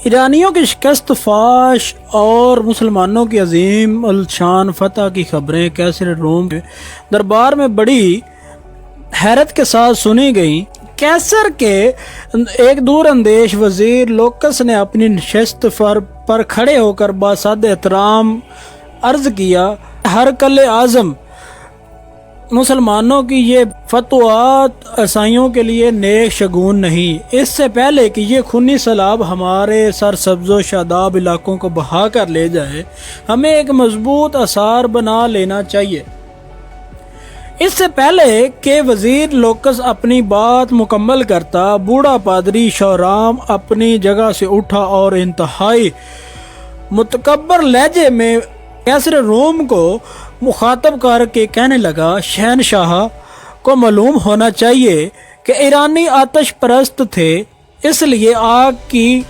ایرانیوں کی شکست فاش اور مسلمانوں کی عظیم الشان فتح کی خبریں کیسر روم کے دربار میں بڑی حیرت کے ساتھ سنی گئیں۔ کیسر کے ایک دور اندیش وزیر لوکس نے اپنی نشست پر کھڑے ہو کر باسد احترام عرض کیا، ہرقل اعظم، مسلمانوں کی یہ فتوحات عیسائیوں کے لیے نیک شگون نہیں۔ اس سے پہلے کہ یہ خونی سیلاب ہمارے سرسبز و شاداب علاقوں کو بہا کر لے جائے، ہمیں ایک مضبوط آثار بنا لینا چاہیے۔ اس سے پہلے کہ وزیر لوکس اپنی بات مکمل کرتا، بوڑھا پادری شورام اپنی جگہ سے اٹھا اور انتہائی متکبر لہجے میں کیسر روم کو مخاطب کر کے کہنے لگا، شہنشاہ کو معلوم ہونا چاہیے کہ ایرانی آتش پرست تھے، اس لیے آگ کی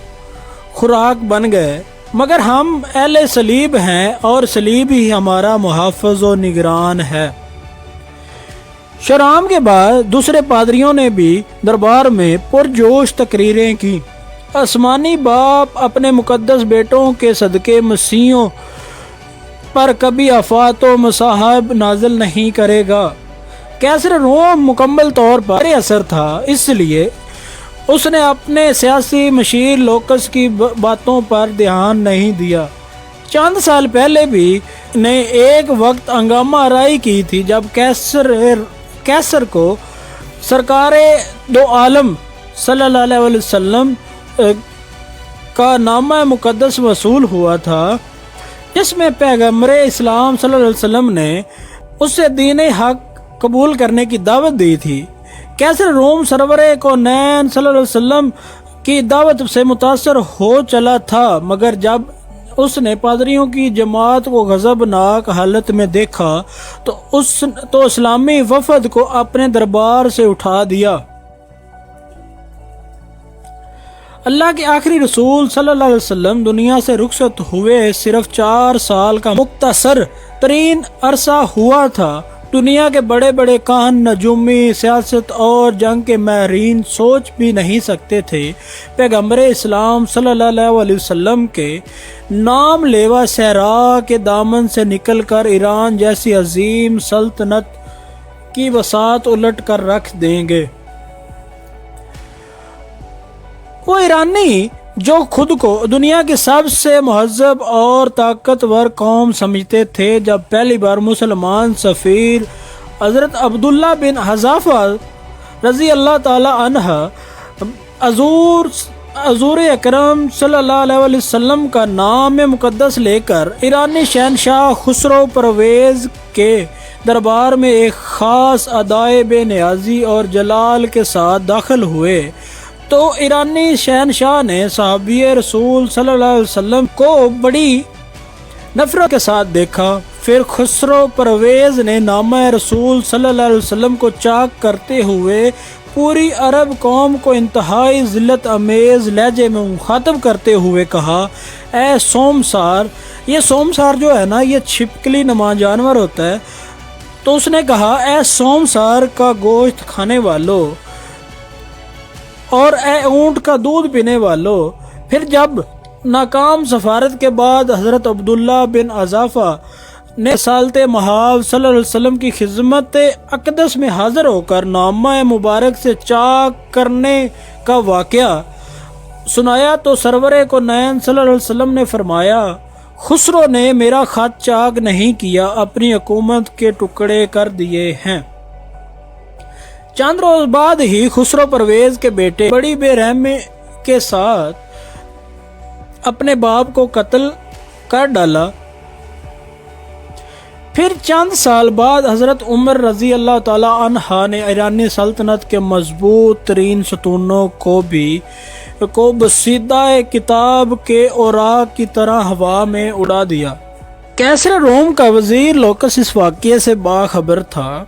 خوراک بن گئے، مگر ہم اہل صلیب ہیں اور صلیب ہی ہمارا محافظ و نگران ہے۔ شورام کے بعد دوسرے پادریوں نے بھی دربار میں پرجوش تقریریں کی۔ آسمانی باپ اپنے مقدس بیٹوں کے صدقے مسیحوں پر کبھی آفات و مصائب نازل نہیں کرے گا۔ کیسر روم مکمل طور پر اثر تھا، اس لیے اس نے اپنے سیاسی مشیر لوکس کی باتوں پر دھیان نہیں دیا۔ چند سال پہلے بھی نے ایک وقت ہنگامہ آرائی کی تھی جب کیسر کو سرکار دو عالم صلی اللہ علیہ وسلم کا نامہ مقدس وصول ہوا تھا، جس میں پیغمبر اسلام صلی اللہ علیہ وسلم نے اسے دین حق قبول کرنے کی دعوت دی تھی۔ کیسر روم سرور کونین صلی اللہ علیہ وسلم کی دعوت سے متاثر ہو چلا تھا، مگر جب اس نے پادریوں کی جماعت کو غضبناک حالت میں دیکھا تو اسلامی وفد کو اپنے دربار سے اٹھا دیا۔ اللہ کے آخری رسول صلی اللہ علیہ وسلم دنیا سے رخصت ہوئے صرف 4 سال کا مختصر ترین عرصہ ہوا تھا۔ دنیا کے بڑے بڑے کاہن، نجومی، سیاست اور جنگ کے ماہرین سوچ بھی نہیں سکتے تھے پیغمبر اسلام صلی اللہ علیہ وسلم کے نام لیوا صحرا کے دامن سے نکل کر ایران جیسی عظیم سلطنت کی وسعت الٹ کر رکھ دیں گے۔ وہ ایرانی جو خود کو دنیا کی سب سے مہذب اور طاقتور قوم سمجھتے تھے، جب پہلی بار مسلمان سفیر حضرت عبداللہ بن حذافہ رضی اللہ تعالی عنہ حضور اکرم صلی اللہ علیہ وسلم کا نام مقدس لے کر ایرانی شہنشاہ خسرو پرویز کے دربار میں ایک خاص ادائے بے نیازی اور جلال کے ساتھ داخل ہوئے تو ایرانی شہنشاہ نے صحابی رسول صلی اللہ علیہ وسلم کو بڑی نفرت کے ساتھ دیکھا۔ پھر خسرو پرویز نے نامہ رسول صلی اللہ علیہ وسلم کو چاک کرتے ہوئے پوری عرب قوم کو انتہائی ذلت امیز لہجے میں مخاطب کرتے ہوئے کہا، اے سومسار، یہ سومسار جو ہے نا، یہ چھپکلی نما جانور ہوتا ہے۔ تو اس نے کہا، اے سومسار کا گوشت کھانے والو اور اے اونٹ کا دودھ پینے والو۔ پھر جب ناکام سفارت کے بعد حضرت عبداللہ بن حذافہ نے رسالت مآب صلی اللہ علیہ وسلم کی خدمت اقدس میں حاضر ہو کر نامہ مبارک سے چاک کرنے کا واقعہ سنایا تو سرور کونین صلی اللہ علیہ وسلم نے فرمایا، خسرو نے میرا خط چاک نہیں کیا، اپنی حکومت کے ٹکڑے کر دیے ہیں۔ چند روز بعد ہی خسرو پرویز کے بیٹے بڑی بے رحمی کے ساتھ اپنے باپ کو قتل کر ڈالا۔ پھر چند سال بعد حضرت عمر رضی اللہ تعالی عنہ نے ایرانی سلطنت کے مضبوط ترین ستونوں کو بسیدہ کتاب کے اوراق کی طرح ہوا میں اڑا دیا۔ کیسر روم کا وزیر لوکس اس واقعے سے باخبر تھا۔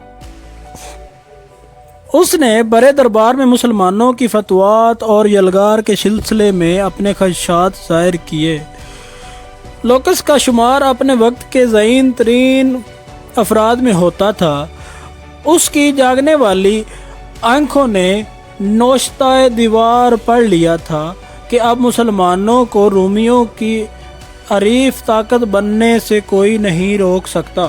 اس نے بڑے دربار میں مسلمانوں کی فتوحات اور یلغار کے سلسلے میں اپنے خدشات ظاہر کیے۔ لوکس کا شمار اپنے وقت کے ذہین ترین افراد میں ہوتا تھا۔ اس کی جاگنے والی آنکھوں نے نوشتہ دیوار پڑھ لیا تھا کہ اب مسلمانوں کو رومیوں کی عریف طاقت بننے سے کوئی نہیں روک سکتا۔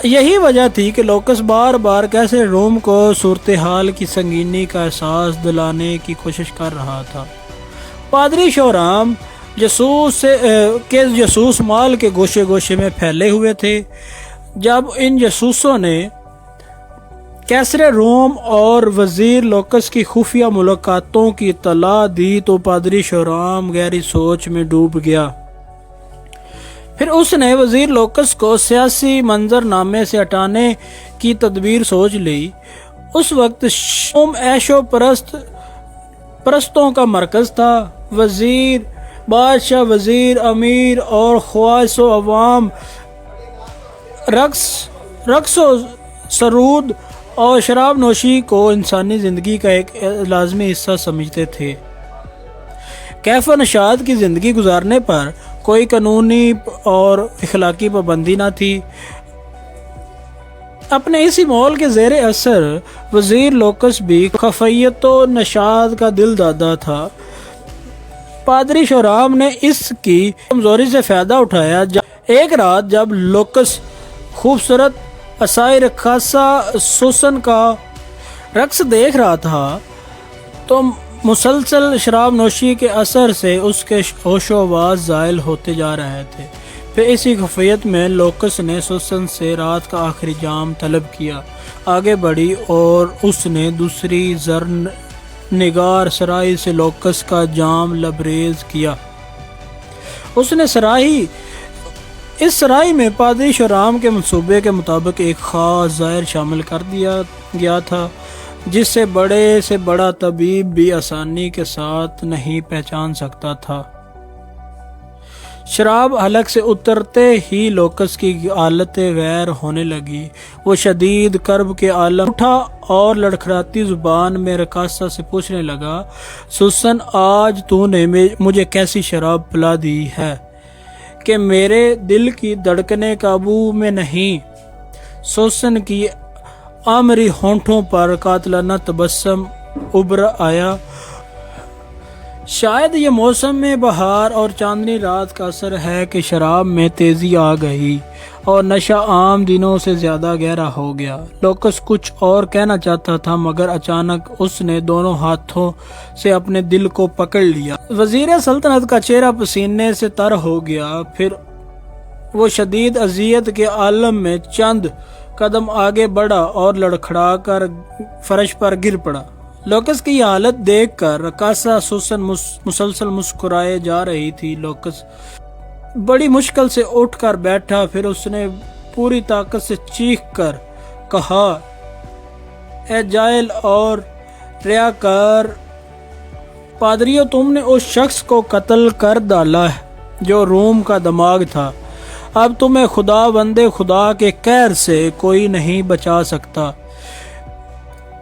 یہی وجہ تھی کہ لوکس بار بار کیسے روم کو صورتحال کی سنگینی کا احساس دلانے کی کوشش کر رہا تھا۔ پادری شورام جاسوس مال کے گوشے گوشے میں پھیلے ہوئے تھے۔ جب ان جاسوسوں نے کیسر روم اور وزیر لوکس کی خفیہ ملاقاتوں کی اطلاع دی تو پادری شورام گہری سوچ میں ڈوب گیا۔ پھر اس نے وزیر لوکس کو سیاسی منظرنامے سے ہٹانے کی تدبیر سوچ لی۔ اس وقت روم عیش و پرستوں کا مرکز تھا۔ بادشاہ، وزیر، امیر اور خواص و عوام رقص و سرود اور شراب نوشی کو انسانی زندگی کا ایک لازمی حصہ سمجھتے تھے۔ کیف و نشاط کی زندگی گزارنے پر کوئی قانونی اور اخلاقی پابندی نہ تھی۔ اپنے اسی مول کے زیر اثر وزیر لوکس بھی خفیت و نشاط کا دل دادا تھا۔ پادری شورام نے اس کی کمزوری سے فائدہ اٹھایا۔ ایک رات جب لوکس خوبصورت عصای رقاصہ سوسن کا رقص دیکھ رہا تھا تو مسلسل شراب نوشی کے اثر سے اس کے ہوش و حواس زائل ہوتے جا رہے تھے۔ پھر اسی خفیت میں لوکس نے سوسن سے رات کا آخری جام طلب کیا، آگے بڑھی اور اس نے دوسری زر نگار سرائی سے لوکس کا جام لبریز کیا۔ اس سرائی میں پادری شورام کے منصوبے کے مطابق ایک خاص زہر شامل کر دیا گیا تھا جس سے بڑے سے بڑا طبیب بھی آسانی کے ساتھ نہیں پہچان سکتا تھا۔ شراب حلق سے اترتے ہی لوکس کی حالت غیر ہونے لگی۔ وہ شدید کرب کے عالم اٹھا اور لڑکھڑاتی زبان میں رقاصہ سے پوچھنے لگا، سوسن، آج تو نے مجھے کیسی شراب پلا دی ہے کہ میرے دل کی دھڑکنیں قابو میں نہیں؟ سوسن کی آمری ہونٹوں پر قاتلانہ تبسم ابھر آیا۔ شاید یہ موسم میں بہار اور چاندنی رات کا اثر ہے کہ شراب میں تیزی آ گئی اور نشہ عام دنوں سے زیادہ گہرا ہو گیا۔ لوکس کچھ اور کہنا چاہتا تھا مگر اچانک اس نے دونوں ہاتھوں سے اپنے دل کو پکڑ لیا۔ وزیر سلطنت کا چہرہ پسینے سے تر ہو گیا۔ پھر وہ شدید اذیت کے عالم میں چند قدم آگے بڑھا اور لڑکھڑا کر فرش پر گر پڑا۔ لوکس کی حالت دیکھ کر رقاصہ سوسن مسلسل مسکرائے جا رہی تھی۔ لوکس بڑی مشکل سے اٹھ کر بیٹھا، پھر اس نے پوری طاقت سے چیخ کر کہا، اے جاہل اور ریاکار پادریو، تم نے اس شخص کو قتل کر ڈالا ہے جو روم کا دماغ تھا۔ اب تمہیں خدا بندے خدا کے قہر سے کوئی نہیں بچا سکتا۔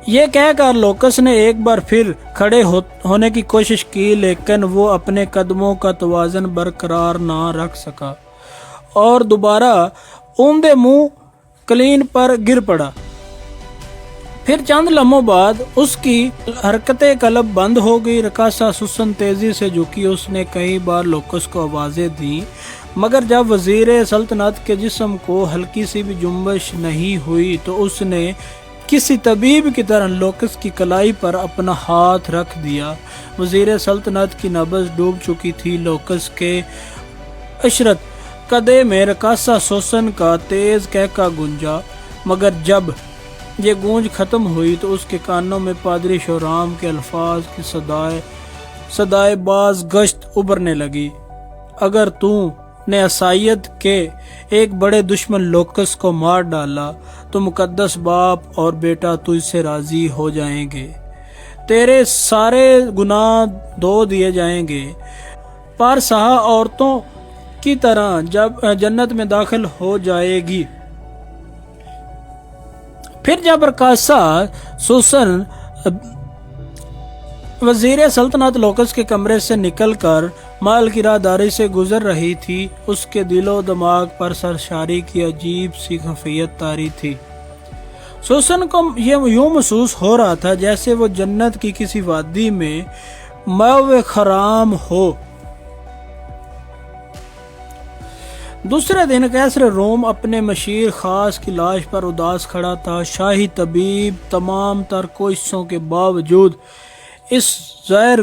یہ کہہ کر لوکس نے ایک بار پھر کھڑے ہونے کی کوشش کی، لیکن وہ اپنے قدموں کا توازن برقرار نہ رکھ سکا اور دوبارہ اوندے منہ کلین پر گر پڑا۔ پھر چند لمحوں بعد اس کی حرکت قلب بند ہو گئی۔ رقاصہ سوسن تیزی سے جھکی۔ اس نے کئی بار لوکس کو آوازیں دیں مگر جب وزیر سلطنت کے جسم کو ہلکی سی بھی جنبش نہیں ہوئی تو اس نے کسی طبیب کی طرح لوکس کی کلائی پر اپنا ہاتھ رکھ دیا۔ وزیر سلطنت کی نبض ڈوب چکی تھی۔ لوکس کے عشرت قدے میں رقاصہ سوسن کا تیز کہکا گونجا، مگر جب یہ گونج ختم ہوئی تو اس کے کانوں میں پادری شورام کے الفاظ کی صدائے باز گشت ابھرنے لگی، اگر تو نے عیسائیت کے ایک بڑے دشمن لوکس کو مار ڈالا تو مقدس باپ اور بیٹا تجھ سے راضی ہو جائیں گے، تیرے سارے گناہ دھو دیے جائیں گے، پارسا عورتوں کی طرح جب جنت میں داخل ہو جائے گی۔ پھر جب رقاصہ سوسن وزیر سلطنت لوکس کے کمرے سے نکل کر مال کی راہداری سے گزر رہی تھی، اس کے دل و دماغ پر سرشاری کی عجیب سی خفیت طاری تھی۔ سوسن کو یہ یوں محسوس ہو رہا تھا جیسے وہ جنت کی کسی وادی میں مو خرام ہو۔ دوسرے دن قیصر روم اپنے مشیر خاص کی لاش پر اداس کھڑا تھا۔ شاہی طبیب تمام تر کوششوں کے باوجود اس زہر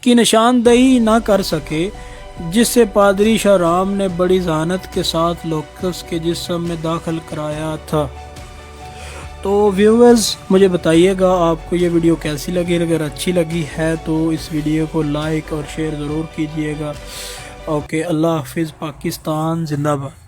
کی نشاندہی نہ کر سکے جسے پادری شاہ رام نے بڑی ذہانت کے ساتھ لوکس کے جسم میں داخل کرایا تھا۔ تو ویورز مجھے بتائیے گا آپ کو یہ ویڈیو کیسی لگی، اگر اچھی لگی ہے تو اس ویڈیو کو لائک اور شیئر ضرور کیجئے گا۔ اوکے، اللہ حافظ، پاکستان زندہ باد۔